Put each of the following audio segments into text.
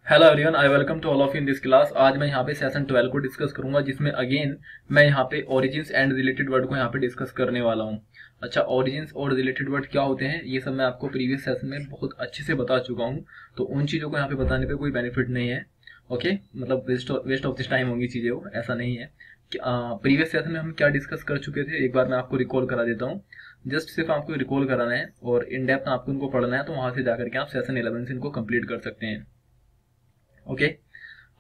Hello everyone, I welcome to all of in this class. आज मैं यहाँ पे सेशन 12 को डिस्कस करूंगा, जिसमें अगेन मैं यहाँ पे ओरिजिन्स एंड रिलेटेड वर्ड को यहाँ पे डिस्कस करने वाला हूँ। अच्छा, ओरिजिन्स और रिलेटेड वर्ड क्या होते हैं ये सब मैं आपको प्रीवियस सेशन में बहुत अच्छे से बता चुका हूँ, तो उन चीज़ों को यहाँ पे बताने पे कोई बेनिफिट नहीं है। ओके, मतलब वेस्ट ऑफ दिस टाइम होंगी चीज़ें, वो ऐसा नहीं है। प्रीवियस सेशन में हम क्या डिस्कस कर चुके थे, एक बार मैं आपको रिकॉल करा देता हूँ। जस्ट सिर्फ आपको रिकॉल कराना है और इन डेप्थ आपको इनको पढ़ना है, तो वहां से जाकर के आप सेशन 11 से इनको कंप्लीट कर सकते हैं। ओके,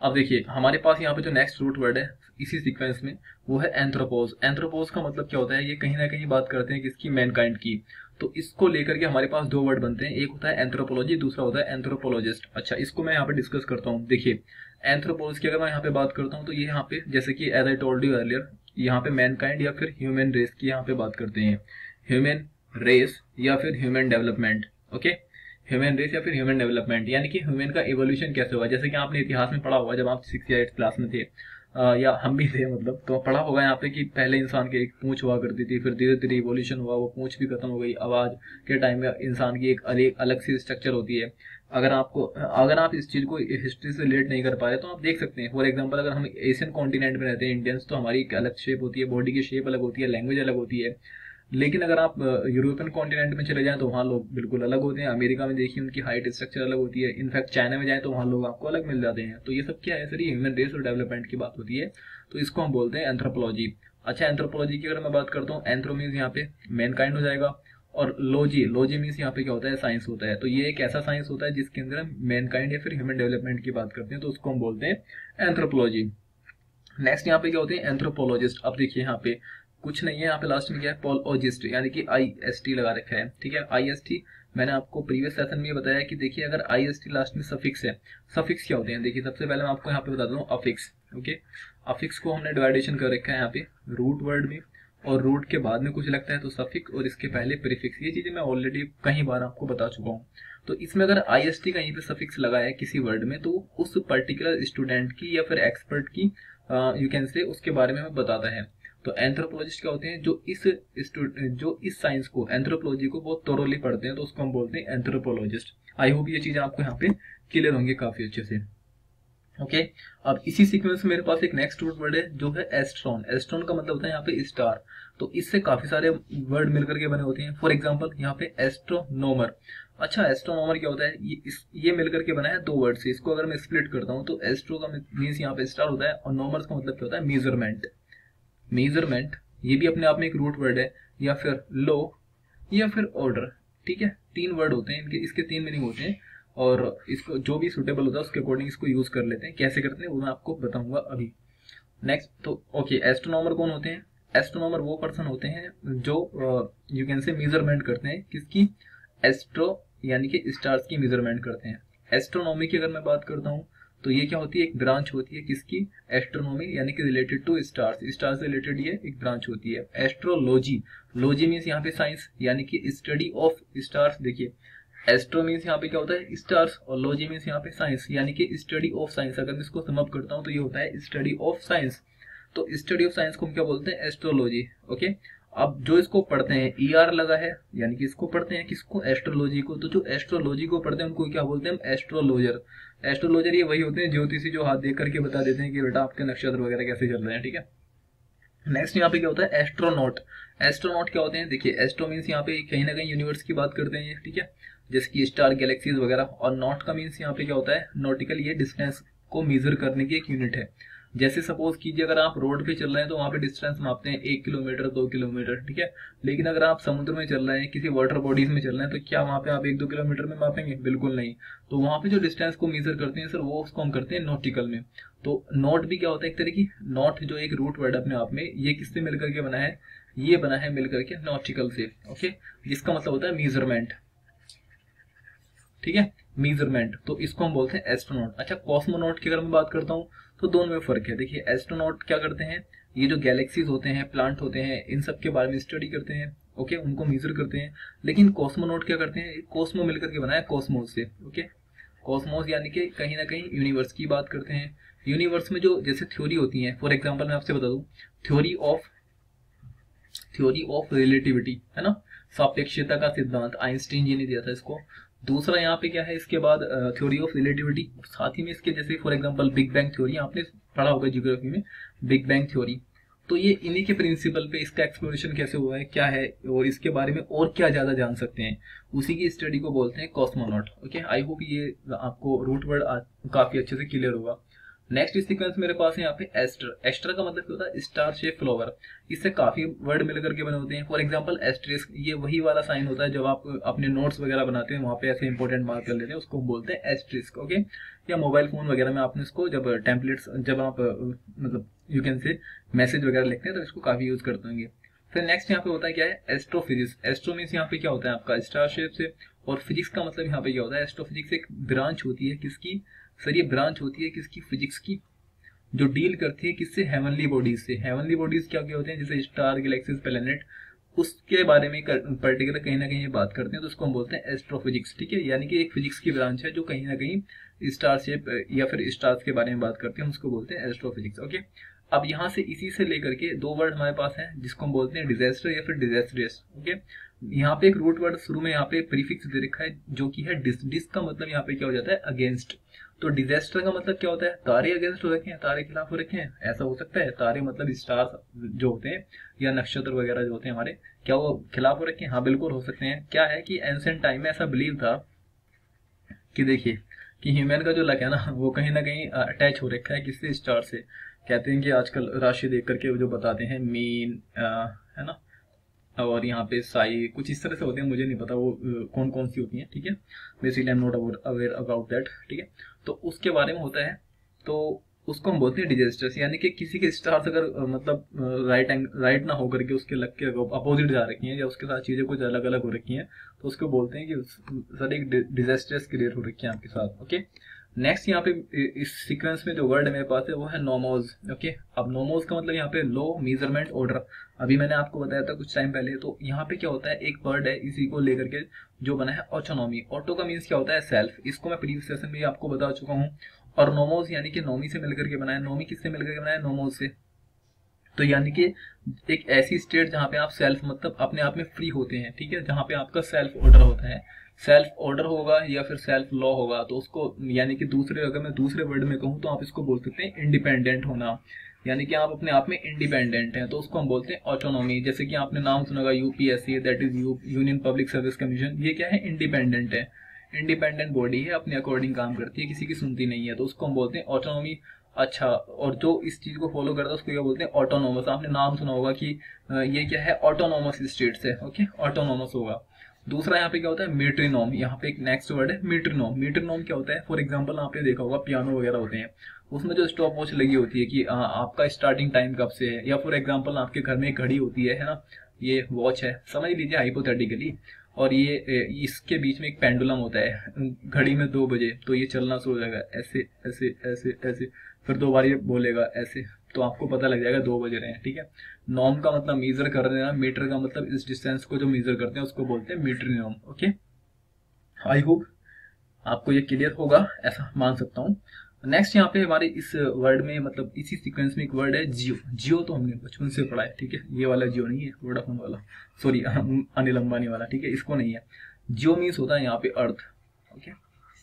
अब देखिए हमारे पास यहाँ पे जो नेक्स्ट रूट वर्ड है इसी सीक्वेंस में, वो है एंथ्रोपोज। एंथ्रोपोज का मतलब क्या होता है, ये कहीं ना कहीं बात करते हैं किसकी, मैनकाइंड की। तो इसको लेकर के हमारे पास दो वर्ड बनते हैं, एक होता है एंथ्रोपोलॉजी, दूसरा होता है एंथ्रोपोलॉजिस्ट। अच्छा, इसको मैं यहाँ पे डिस्कस करता हूँ। देखिए, एंथ्रोपोज की अगर मैं यहाँ पे बात करता हूँ तो ये यहाँ पे जैसे कि as I told you earlier, यहाँ पे मैनकाइंड या फिर ह्यूमन रेस की यहाँ पे बात करते हैं। ह्यूमन रेस या फिर human development. Okay, human race या फिर ह्यूमन डेवलपमेंट, यानी कि ह्यूमन का इवोल्यूशन कैसे होगा। जैसे कि आपने इतिहास में पढ़ा होगा जब आप 6 या 8 क्लास में थे, या हम भी थे, मतलब तो पढ़ा होगा यहाँ पे कि पहले इंसान की एक पूंछ हुआ करती थी, फिर धीरे धीरे इवोल्यूशन हुआ, वो पूंछ भी खत्म हो गई। आवाज के टाइम में इंसान की एक अलग अलग सी स्ट्रक्चर होती है। अगर आप इस चीज को हिस्ट्री से रिलेट नहीं कर पा रहे तो आप देख सकते हैं। फॉर एग्जाम्पल, अगर हम एशियन कॉन्टिनेंट में रहते हैं इंडियंस, तो हमारी एक अलग शेप होती है, बॉडी की शेप अलग होती है, लैंग्वेज अलग होती है। लेकिन अगर आप यूरोपियन कॉन्टिनेंट में चले जाएं तो वहाँ लोग बिल्कुल अलग होते हैं। अमेरिका में देखिए उनकी हाइट स्ट्रक्चर अलग होती है। इनफैक्ट चाइना में जाए तो वहाँ लोग आपको अलग मिल जाते हैं। तो ये सब क्या है, सर, ये ह्यूमन रेस और डेवलपमेंट की बात होती है, तो इसको हम बोलते हैं एंथ्रोपोलॉजी। अच्छा, एंथ्रोपोलॉजी की अगर मैं बात करता हूँ, एंथ्रो मीन्स यहाँ पे मैन काइंड हो जाएगा, और लॉजी मीन्स यहाँ पे क्या होता है, साइंस होता है। तो ये एक ऐसा साइंस होता है जिसके अंदर हम मैन काइंड या फिर ह्यूमन डेवलपमेंट की बात करते हैं, तो उसको हम बोलते हैं एंथ्रोपोलॉजी। नेक्स्ट यहाँ पे क्या होते हैं, एंथ्रोपोलॉजिस्ट। अब देखिए यहाँ पे कुछ नहीं है, यहाँ पे लास्ट में क्या है, पोलॉजिस्ट, यानी कि IST लगा रखा है। ठीक है, IST मैंने आपको प्रीवियस सेशन में ये बताया कि देखिए अगर IST लास्ट में सफिक्स है। सफिक्स क्या होते हैं, देखिए सबसे पहले मैं आपको यहाँ पे बता दूँ अफिक्स। ओके, अफिक्स को हमने डिवाइडेशन कर रखा है यहाँ पे रूट वर्ड में, और रूट के बाद में कुछ लगता है तो सफिक्स, और इसके पहले प्रीफिक्स। ये चीजें मैं ऑलरेडी कई बार आपको बता चुका हूँ। तो इसमें अगर IST कहीं पे सफिक्स लगा है किसी वर्ड में, तो उस पर्टिकुलर स्टूडेंट की या फिर एक्सपर्ट की यू कैन से उसके बारे में हमें बताता है। तो एंथ्रोपोलॉजिस्ट क्या होते हैं, जो इस साइंस को, एंथ्रोपोलॉजी को बहुत थोरोली पढ़ते हैं, तो उसको हम बोलते हैं एंथ्रोपोलॉजिस्ट। आई होप ये चीज आपको यहाँ पे क्लियर होंगे काफी अच्छे से। ओके, अब इसी सीक्वेंस में मेरे पास एक नेक्स्ट वर्ड है जो है एस्ट्रॉन। एस्ट्रॉन का मतलब होता है यहाँ पे स्टार। तो इससे काफी सारे वर्ड मिलकर के बने होते हैं। फॉर एग्जांपल यहाँ पे एस्ट्रोनोमर। अच्छा, एस्ट्रोनोमर क्या होता है, ये मिलकर के बना है दो वर्ड से। इसको अगर मैं स्प्लिट करता हूँ तो एस्ट्रो का मीन्स यहाँ पे स्टार होता है, और नोमर्स का मतलब क्या होता है, मेजरमेंट। मेजरमेंट ये भी अपने आप में एक रूट वर्ड है, या फिर लो, या फिर ऑर्डर। ठीक है, तीन वर्ड होते हैं इनके, इसके तीन मीनिंग होते हैं, और इसको जो भी सुटेबल होता है उसके अकॉर्डिंग इसको यूज कर लेते हैं। कैसे करते हैं वो मैं आपको बताऊंगा अभी। नेक्स्ट, तो ओके, एस्ट्रोनॉमर कौन होते हैं। एस्ट्रोनॉमर वो पर्सन होते हैं जो यू कैन से मेजरमेंट करते हैं, किसकी, एस्ट्रो यानी कि स्टार्स की मेजरमेंट करते हैं। एस्ट्रोनॉमी की अगर मैं बात करता हूँ तो ये क्या होती है, एक ब्रांच होती है किसकी, एस्ट्रोनॉमी, यानी कि रिलेटेड टू स्टार्स। स्टार से रिलेटेड ये एक ब्रांच होती है। एस्ट्रोलॉजी, लॉजी मीन्स यहाँ पे साइंस, यानी कि स्टडी ऑफ स्टार्स। देखिए, एस्ट्रो मीन्स यहाँ पे क्या होता है, स्टार्स, और लॉजी मीन्स यहाँ पे साइंस, यानी कि स्टडी ऑफ साइंस। अगर मैं इसको सम अप करता हूँ तो ये होता है स्टडी ऑफ साइंस। तो स्टडी ऑफ साइंस को हम क्या बोलते हैं, एस्ट्रोलॉजी। ओके, अब जो इसको पढ़ते हैं, लगा है, यानी कि इसको पढ़ते हैं किसको, एस्ट्रोलॉजी को। तो जो एस्ट्रोलॉजी को पढ़ते हैं उनको क्या बोलते हैं, हम एस्ट्रोलॉजर। एस्ट्रोलॉजर ये वही होते हैं ज्योतिषी, जो हाथ देख करके बता देते हैं कि बेटा आपके नक्षत्र वगैरह कैसे चल रहे हैं। ठीक है, नेक्स्ट यहाँ पे क्या होता है, एस्ट्रोनॉट। एस्ट्रोनॉट क्या होते हैं, देखिए एस्ट्रो मीन्स यहाँ पे कहीं ना कहीं यूनिवर्स की बात करते हैं ये। ठीक है, जैसे कि स्टार, गैलेक्सीज वगैरह। और नॉट का मीन्स यहाँ पे क्या होता है, नॉटिकल, ये डिस्टेंस को मेजर करने की एक यूनिट है। जैसे सपोज कीजिए अगर आप रोड पे चल रहे हैं तो वहां पे डिस्टेंस मापते हैं 1 किलोमीटर, 2 किलोमीटर। ठीक है, लेकिन अगर आप समुद्र में चल रहे हैं, किसी वाटर बॉडीज में चल रहे हैं, तो क्या वहां पे आप 1-2 किलोमीटर में मापेंगे, बिल्कुल नहीं। तो वहां पे जो डिस्टेंस को मेजर करते हैं सर, वो उसको हम करते हैं नॉटिकल में। तो नॉट भी क्या होता है, एक तरह की नॉट, जो एक रूट वर्ड अपने आप में, ये किससे मिलकर के बना है, ये बना है मिलकर के नॉटिकल से। ओके, जिसका मतलब होता है मेजरमेंट। ठीक है, मेजरमेंट, तो इसको हम बोलते हैं एस्ट्रोनॉट। अच्छा, कॉस्मोनॉट की अगर मैं बात करता हूँ तो दोनों में फर्क है। देखिए, एस्ट्रोनॉट क्या करते हैं, ये जो गैलेक्सीज होते हैं, प्लांट होते हैं, इन सब के बारे में स्टडी करते हैं। ओके, उनको मेजर करते हैं। लेकिन कॉस्मोनॉट क्या करते हैं, कोस्मो मिलकर के बनाया कॉस्मोस से। ओके, कॉस्मोस यानी कि कहीं ना कहीं यूनिवर्स की बात करते हैं। यूनिवर्स में जो जैसे थ्योरी होती है, फॉर एग्जाम्पल मैं आपसे बता दूं, थ्योरी ऑफ रिलेटिविटी है ना, सापेक्षता का सिद्धांत, आइंस्टीन जी ने दिया था इसको। दूसरा यहाँ पे क्या है, इसके बाद थ्योरी ऑफ रिलेटिविटी, साथ ही में इसके जैसे for example big bang theory आपने पढ़ा होगा ज्योग्राफी में, बिग बैंग थ्योरी। तो ये इन्हीं के प्रिंसिपल पे इसका एक्सप्लोरेशन कैसे हुआ है, क्या है, और इसके बारे में और क्या ज्यादा जान सकते हैं, उसी की स्टडी को बोलते हैं कॉस्मोनॉट। ओके, आई होप ये आपको रूट वर्ड काफी अच्छे से क्लियर होगा। नेक्स्ट सीक्वेंस मेरे पास है यहाँ पे एस्टर। एस्टर का मतलब क्या होता है, स्टार शेप फ्लावर। इससे काफी वर्ड मिल करके बने होते हैं। फॉर एग्जांपल एस्ट्रिस्क, ये वही वाला साइन होता है जब आप अपने नोट्स वगैरह बनाते हैं वहां पे ऐसे इंपॉर्टेंट मार्क कर लेते हैं, उसको बोलते हैं एस्ट्रिस्क। ओके, या मोबाइल फोन वगैरह में आपने इसको जब टेम्पलेट्स, जब आप मतलब यू कैन से मैसेज वगैरह लिखते हैं तो इसको काफी यूज करते होंगे। फिर नेक्स्ट यहाँ पे होता है क्या है, एस्ट्रोफिजिक्स। एस्ट्रो मीन्स यहाँ पे क्या होता है आपका स्टार शेप से, और फिजिक्स का मतलब यहाँ पे क्या होता है, एस्ट्रोफिजिक्स एक ब्रांच होती है किसकी सर, ये ब्रांच होती है किसकी, फिजिक्स की, जो डील करती है किससे, हेवनली बॉडीज से। हेवनली बॉडीज क्या क्या होते हैं, जैसे स्टार, गैलेक्सीज, प्लेनेट, उसके बारे में पर्टिकुलर कहीं ना कहीं बात करते हैं, तो उसको हम बोलते हैं एस्ट्रोफिजिक्स। ठीक है, यानी कि एक फिजिक्स की ब्रांच है जो कहीं ना कहीं स्टार शेप या फिर स्टार्स के बारे में बात करते हैं, उसको बोलते हैं एस्ट्रोफिजिक्स। ओके, अब यहाँ से इसी से लेकर के दो वर्ड हमारे पास हैं जिसको हम बोलते हैं डिजास्टर या फिर डिजास्ट्रियस। ओके, यहाँ पे एक रूट वर्ड शुरू में यहाँ पे प्रीफिक्स दे रखा है जो कि है डिस। डिस का मतलब यहाँ पे क्या हो जाता है, अगेंस्ट। तो डिजास्टर का मतलब क्या होता है, तारे अगेंस्ट हो रखे हैं, तारे खिलाफ हो रखे हैं, ऐसा हो सकता है। तारे मतलब स्टार जो होते हैं या नक्षत्र वगैरह जो होते हैं हमारे, क्या वो खिलाफ हो रखे हैं, हाँ बिल्कुल हो सकते हैं। क्या है कि एंशिएंट टाइम में ऐसा बिलीव था कि देखिए कि ह्यूमन का जो लक है ना वो कहीं ना कहीं अटैच हो रखा है किससे, स्टार से। कहते हैं कि आजकल राशि देख करके जो बताते हैं मीन, है ना, और यहाँ पे साई, कुछ इस तरह से होते हैं, मुझे नहीं पता वो कौन कौन सी होती हैं। ठीक है, basically I am not aware about that. ठीक है, तो उसके बारे में होता है, तो उसको हम बोलते हैं डिजास्टर्स, यानी कि किसी के स्टार्स अगर मतलब राइट ना होकर के उसके लक के अपोजिट जा रखी हैं या उसके साथ चीजें कुछ अलग अलग हो रखी हैं, तो उसको बोलते हैं कि सर एक डिजास्टर्स क्रिएट हो रखी है आपके साथ। ओके, नेक्स्ट यहाँ पे इस सीक्वेंस में जो वर्ड मेरे पास है वो है नोमोज। ओके, अब नोमोज का मतलब यहाँ पे लो मेजरमेंट ऑर्डर, अभी मैंने आपको बताया था कुछ टाइम पहले। तो यहाँ पे क्या होता है, एक वर्ड है इसी को लेकर के जो बना है ऑटोनॉमी। ऑटो का मीन्स क्या होता है, सेल्फ, इसको मैं प्रीवियस सेशन में आपको बता चुका हूँ। और नोमोज यानी कि नोमी से मिलकर के बना है। नोमी किससे मिलकर के बना है, नोमोज से। तो यानी कि एक ऐसी स्टेट जहां पे आप सेल्फ मतलब अपने आप में फ्री होते हैं। ठीक है, जहां पे आपका सेल्फ ऑर्डर होता है, सेल्फ ऑर्डर होगा या फिर सेल्फ लॉ होगा, तो उसको यानी कि दूसरे, अगर मैं दूसरे वर्ड में कहूँ तो आप इसको बोल सकते हैं इंडिपेंडेंट होना, यानी कि आप अपने आप में इंडिपेंडेंट हैं, तो उसको हम बोलते हैं ऑटोनॉमी। जैसे कि आपने नाम सुना होगा UPSC, that is union public service commission, ये क्या है, इंडिपेंडेंट है, इंडिपेंडेंट बॉडी है, अपने अकॉर्डिंग काम करती है, किसी की सुनती नहीं है, तो उसको हम बोलते हैं ऑटोनॉमी। अच्छा, और जो इस चीज को फॉलो करता है उसको क्या बोलते हैं, ऑटोनोमस। आपने नाम सुना होगा कि ये क्या है, ऑटोनोमस स्टेट्स है। ओके, ऑटोनोमस होगा। दूसरा यहाँ पे क्या होता है, मेट्रोनोम। यहाँ पे एक नेक्स्ट वर्ड है मेट्रोनोम। मेट्रोनोम क्या होता है, फॉर एग्जांपल आपने देखा होगा पियानो वगैरह होते हैं, उसमें जो स्टॉप वॉच लगी होती है कि आपका स्टार्टिंग टाइम कब से है, या फॉर एग्जांपल आपके घर में एक घड़ी होती है ना, ये वॉच है समझ लीजिए हाइपोथेटिकली, और ये इसके बीच में एक पेंडुलम होता है, घड़ी में 2 बजे तो ये चलना शुरू हो जाएगा, ऐसे ऐसे ऐसे ऐसे, फिर 2 बार ये बोलेगा ऐसे, तो आपको पता लग जाएगा 2 बज रहे हैं। ठीक है, नॉम का मतलब मेजर कर देना, मीटर का मतलब इस डिस्टेंस को जो मेजर करते हैं उसको बोलते हैं मीट्रोनॉम। ओके, आई होप आपको ये क्लियर होगा, ऐसा मान सकता हूँ। नेक्स्ट यहाँ पे हमारे इस वर्ड में मतलब इसी सीक्वेंस में एक वर्ड है जियो। जियो तो हमने बचपन से पढ़ा है। ठीक है, ये वाला जियो नहीं है, वोडाफोन वाला, सॉरी अनिल अंबानी वाला। ठीक है, इसको नहीं है। जियो मीन्स होता है यहाँ पे अर्थ। ओके,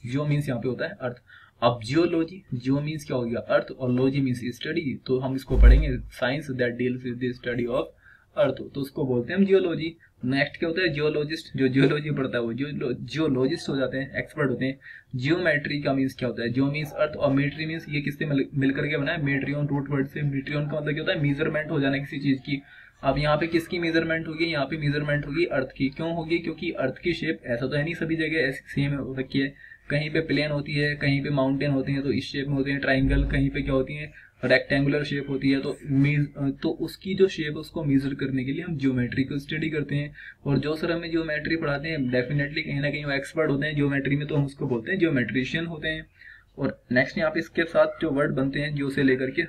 जियो मीन्स यहाँ पे होता है अर्थ। अब जियोलॉजी, जियो मीन्स क्या हो गया, अर्थ, और लॉजी मीन्स स्टडी, तो हम इसको पढ़ेंगे science that deals with the study of earth, तो उसको बोलते हैं हम जियोलॉजी। नेक्स्ट क्या होता है, जियोलॉजिस्ट, जो जियोलॉजी पढ़ता है वो जियोलॉजिस्ट हो जाते हैं, एक्सपर्ट होते हैं। जियोमेट्री का मीन्स क्या होता है, जियो मीन्स अर्थ, और मेट्री मीन्स ये किससे मिलकर के बना है, मेट्रियन, रूट वर्ड से। मेट्रियन का मतलब क्या होता है, मेजरमेंट हो जाना किसी चीज की। अब यहाँ पे किसकी मेजरमेंट होगी, यहाँ पे मेजरमेंट होगी अर्थ की। क्यों होगी, क्योंकि अर्थ की शेप ऐसा तो है नहीं सभी जगह ऐसी सेम हो रखी है, कहीं पे प्लेन होती है, कहीं पे माउंटेन होती है तो इस शेप में होते हैं ट्राइंगल, कहीं पे क्या होती है रेक्टेंगुलर शेप होती है। तो उसकी जो शेप है उसको मेजर करने के लिए हम ज्योमेट्री को स्टडी करते हैं, और जो सर हमें ज्योमेट्री पढ़ाते हैं डेफिनेटली कहीं ना कहीं वो एक्सपर्ट होते हैं ज्योमेट्री में, तो हम उसको बोलते हैं ज्योमेट्रिशियन होते हैं। और नेक्स्ट यहाँ पे इसके साथ जो वर्ड बनते हैं जियो से लेकर के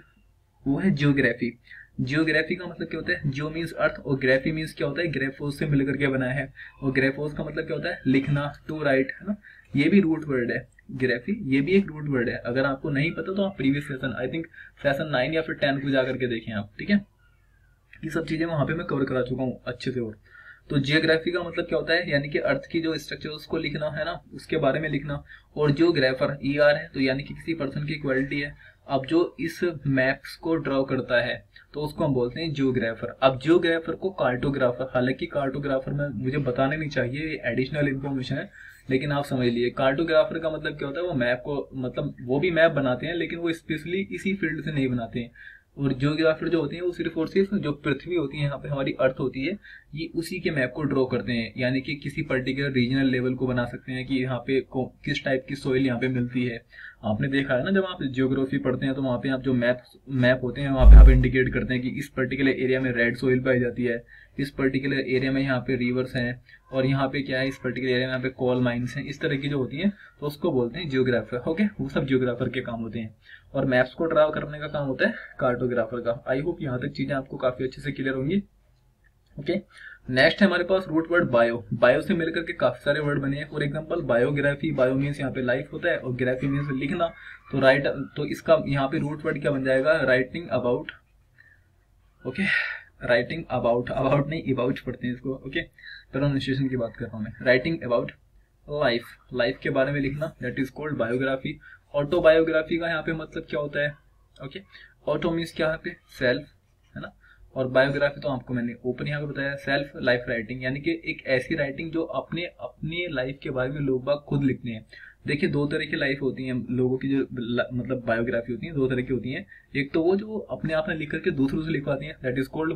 वो है जियोग्राफी। जियोग्राफी का मतलब क्या होता है, जियो मीन्स अर्थ, और ग्राफी मीन्स क्या होता है, ग्रेफोस से मिलकर के बना है, और ग्रेफोस का मतलब क्या होता है, लिखना, टू राइट, है ना, ये भी रूट वर्ड है। ग्राफी ये भी एक रूट वर्ड है। अगर आपको नहीं पता तो आप previous session, I think session 9 या फिर 10 को जाकर के देखें आप। ठीक है, ये सब चीजें वहां पे मैं कवर करा चुका हूँ अच्छे से। और तो जियोग्राफी का मतलब क्या होता है, यानी कि अर्थ की जो स्ट्रक्चर उसको लिखना है ना, उसके बारे में लिखना। और जियोग्राफर ER है, तो यानी कि किसी पर्सन की क्वालिटी है। अब जो इस मैप्स को ड्रॉ करता है तो उसको हम बोलते हैं जियोग्राफर। अब जियोग्राफर को कार्टोग्राफर, हालांकि कार्टोग्राफर में मुझे बताने नहीं चाहिए, ये एडिशनल इन्फॉर्मेशन है, लेकिन आप समझ लिए कार्टोग्राफर का मतलब क्या होता है। वो मैप को, मतलब वो भी मैप बनाते हैं लेकिन वो स्पेशली इसी फील्ड से नहीं बनाते हैं। और जियोग्राफर जो होते हैं वो सिर्फ और सिर्फ जो पृथ्वी होती है, यहाँ पे हमारी अर्थ होती है, ये उसी के मैप को ड्रॉ करते हैं। यानी कि किसी पर्टिकुलर रीजनल लेवल को बना सकते हैं कि यहाँ पे किस टाइप की सोइल यहाँ पे मिलती है। आपने देखा है ना, जब आप जियोग्राफी पढ़ते हैं तो वहाँ पे आप जो मैप होते हैं वहाँ पे आप इंडिकेट करते हैं कि इस पर्टिकुलर एरिया में रेड सोइल पाई जाती है, इस पर्टिकुलर एरिया में यहाँ पे रिवर्स हैं, और यहाँ पे क्या है, इस पर्टिकुलर एरिया में यहाँ पे कोल माइंस हैं, इस तरह की जो होती है तो उसको बोलते हैं जियोग्राफर। ओके, वो सब जियोग्राफर के काम होते हैं। और मैप्स को ड्रा करने का काम होता है कार्टोग्राफर का। आई होप यहाँ तक चीजें आपको काफी अच्छे से क्लियर होंगी। ओके, नेक्स्ट है हमारे पास रूट वर्ड बायो। बायो से मिलकर के काफी सारे वर्ड बने हैं। For example biography, bio means यहाँ पे लाइफ होता है, और ग्राफी मीन्स लिखना। तो राइट, तो इसका यहाँ पे रूट वर्ड क्या बन जाएगा, writing about. Okay, writing about, about नहीं अबाउट पढ़ते हैं इसको। ओके, प्रोनाउंसिएशन की बात कर रहा हूँ मैं। राइटिंग अबाउट लाइफ, लाइफ के बारे में लिखना, that is called biography. Autobiography का यहाँ पे मतलब क्या होता है। ओके, ऑटो मीन्स क्या यहाँ पे सेल्फ, है ना, और बायोग्राफी तो आपको मैंने ओपन यहाँ पे बताया, सेल्फ लाइफ राइटिंग, यानी कि एक ऐसी राइटिंग जो अपने अपने लाइफ के बारे में लोग बाग खुद लिखते हैं। देखिए, दो तरह की लाइफ होती है लोगों की, जो मतलब बायोग्राफी होती है दो तरह की होती है। एक तो वो जो अपने आप में लिख करके दूसरों से लिखवाती है, दैट इज कॉल्ड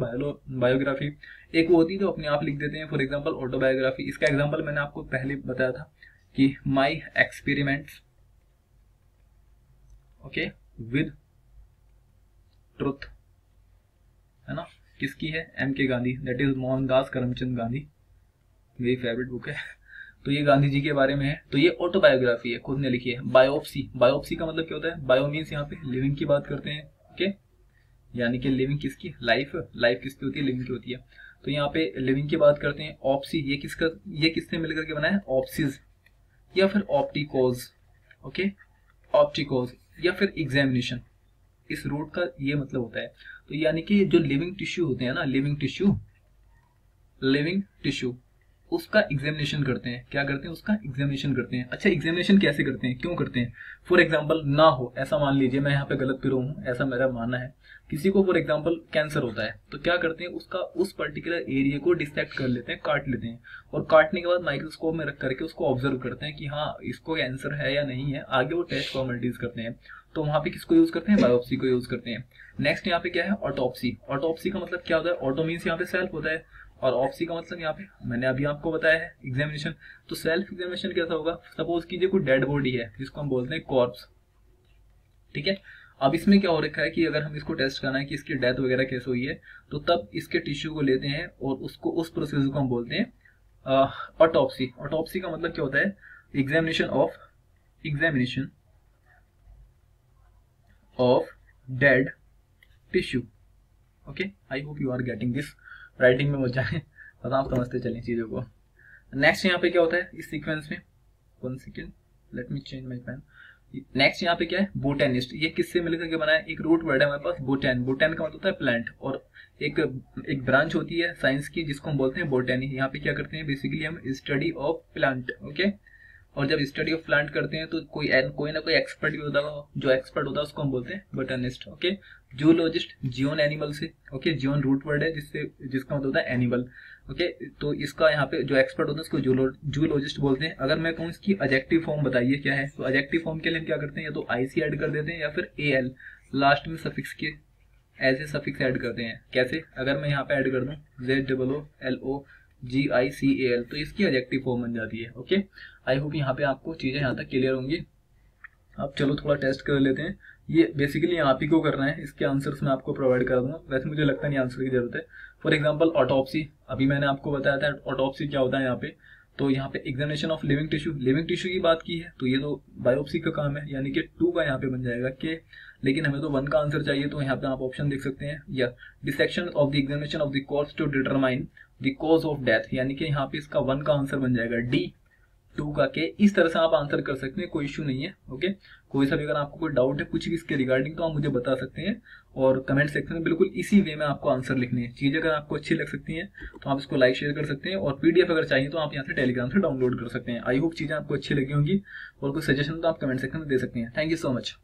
बायोग्राफी। एक वो होती है जो अपने आप लिख देते हैं, फॉर एग्जाम्पल ऑटोबायोग्राफी। इसका एग्जाम्पल मैंने आपको पहले बताया था कि my experiments, okay, with truth, है ना, किसकी है, MK Gandhi, that is Mohandas Karamchand Gandhi, मेरी फेवरेट बुक है। तो ये गांधी जी के बारे में है, तो ये ऑटोबायोग्राफी है, खुद ने लिखी है। बायोप्सी, बायोप्सी का मतलब क्या होता है, बायो मीन्स यहाँ पे लिविंग की बात करते हैं। ओके, यानी कि लिविंग किसकी, लाइफ, लाइफ किसकी होती है, लिविंग की होती है। तो यहाँ पे लिविंग की बात करते हैं। ऑप्सी, ये किससे मिलकर के बना है, ऑप्सिस या फिर ऑप्टिकोज। ओके, ऑप्टिकोज या फिर एग्जामिनेशन, इस रूट का ये मतलब होता है। तो यानी कि जो लिविंग टिश्यू होते हैं ना, लिविंग टिश्यू उसका एग्जामिनेशन करते हैं। क्या करते हैं, उसका एग्जामिनेशन करते हैं। अच्छा, एग्जामिनेशन कैसे करते हैं, क्यों करते हैं। फॉर एग्जांपल ना हो, ऐसा मान लीजिए, मैं यहाँ पे गलत भी हूँ, ऐसा मेरा मानना है, किसी को फॉर एग्जांपल कैंसर होता है, तो क्या करते हैं, उसका उस पर्टिकुलर एरिया को डिसेक्ट कर लेते हैं, काट लेते हैं, और काटने के बाद माइक्रोस्कोप में रख करके उसको ऑब्जर्व करते हैं कि हाँ इसको कैंसर है या नहीं है। आगे वो टेस्ट फॉर्मेलिटीज करते हैं। तो वहां पे किसको यूज करते हैं, बायोप्सी को यूज करते हैं। नेक्स्ट यहाँ पे क्या है, ऑटोप्सी। ऑटोप्सी का मतलब क्या होता है, ऑटो मीन्स यहाँ पे सेल्फ होता है, और ऑप्सी का मतलब यहाँ पे मैंने अभी आपको बताया है एग्जामिनेशन। तो सेल्फ एग्जामिनेशन कैसा होगा, सपोज कीजिए कोई डेड बॉडी है जिसको हम बोलते हैं कॉर्प्स, ठीक है। अब इसमें क्या हो रखा है कि अगर हम इसको टेस्ट करना है कि इसकी डेथ वगैरह कैसे हुई है, तो तब इसके टिश्यू को लेते हैं और उसको, उस प्रोसेस को हम बोलते हैं ऑटोप्सी। ऑटोप्सी का मतलब क्या होता है, examination of dead tissue. Okay, I hope you are getting this. Writing में मत जाए, बस आप समझते चलें चीजों को। नेक्स्ट यहाँ पे क्या होता है इस सीक्वेंस में, 1 second, let me change my pen. Next यहाँ पे क्या है, बोटेनिस्ट। ये किससे मिलकर के बना है, एक रूट वर्ड है हमारे पास बोटेन। बोटेन का मतलब होता है प्लांट, और एक ब्रांच होती है साइंस की जिसको हम बोलते हैं बोटेनी। यहाँ पे क्या करते हैं, बेसिकली हम स्टडी ऑफ प्लांट। ओके, और जब स्टडी ऑफ प्लांट करते हैं तो कोई ना कोई एक्सपर्ट भी होता है, जो एक्सपर्ट होता है उसको हम बोलते हैं botanist. Okay, zoologist, zoon animal से। ओके, जियोन रूट वर्ड है जिसका मतलब होता है एनिमल। ओके, तो इसका यहाँ पे जो एक्सपर्ट होता है उसको जूलॉजिस्ट बोलते हैं। अगर मैं कहूँ इसकी एडजेक्टिव फॉर्म बताइए क्या है, तो एडजेक्टिव फॉर्म के लिए हम क्या करते हैं, या तो IC ऐड कर देते हैं या फिर AL लास्ट में सफिक्स के ऐसे सफिक्स ऐड करते हैं। कैसे, अगर मैं यहाँ पे ऐड कर दूं ZOOLOGICAL, तो इसकी एडजेक्टिव फॉर्म बन जाती है। ओके, आई होप यहाँ पे आपको चीजें यहाँ तक क्लियर होंगी। अब चलो थोड़ा टेस्ट कर लेते हैं। ये बेसिकली आप ही को करना है, इसके आंसर्स मैं आपको प्रोवाइड कर दूंगा, वैसे मुझे लगता नहीं आंसर की जरूरत है। फॉर एग्जांपल ऑटोप्सी, अभी मैंने आपको बताया था ऑटोप्सी क्या होता है यहाँ पे। तो यहाँ पे एग्जामिनेशन ऑफ लिविंग टिश्यू की बात की है, तो ये तो बायोप्सी का काम है, यानी कि 2 का यहाँ पे बन जाएगा के, लेकिन हमें तो 1 का आंसर चाहिए, तो यहाँ पे आप ऑप्शन देख सकते हैं, या dissection of the examination of the corpse to determine the cause of death, यानी कि यहाँ पे इसका 1 का आंसर बन जाएगा D, 2 का के, इस तरह से आप आंसर कर सकते हैं, कोई इश्यू नहीं है। ओके, कोई सा भी अगर आपको कोई डाउट है कुछ भी इसके रिगार्डिंग, तो आप मुझे बता सकते हैं और कमेंट सेक्शन में बिल्कुल इसी वे में आपको आंसर लिखने हैं। चीज़ें अगर आपको अच्छी लग सकती हैं तो आप इसको लाइक शेयर कर सकते हैं, और पीडीएफ अगर चाहिए तो आप यहाँ से टेलीग्राम से डाउनलोड कर सकते हैं। आई होप चीज़ें आपको अच्छी लगी होंगी, और कोई सजेशन तो आप कमेंट सेक्शन में दे सकते हैं। Thank you so much.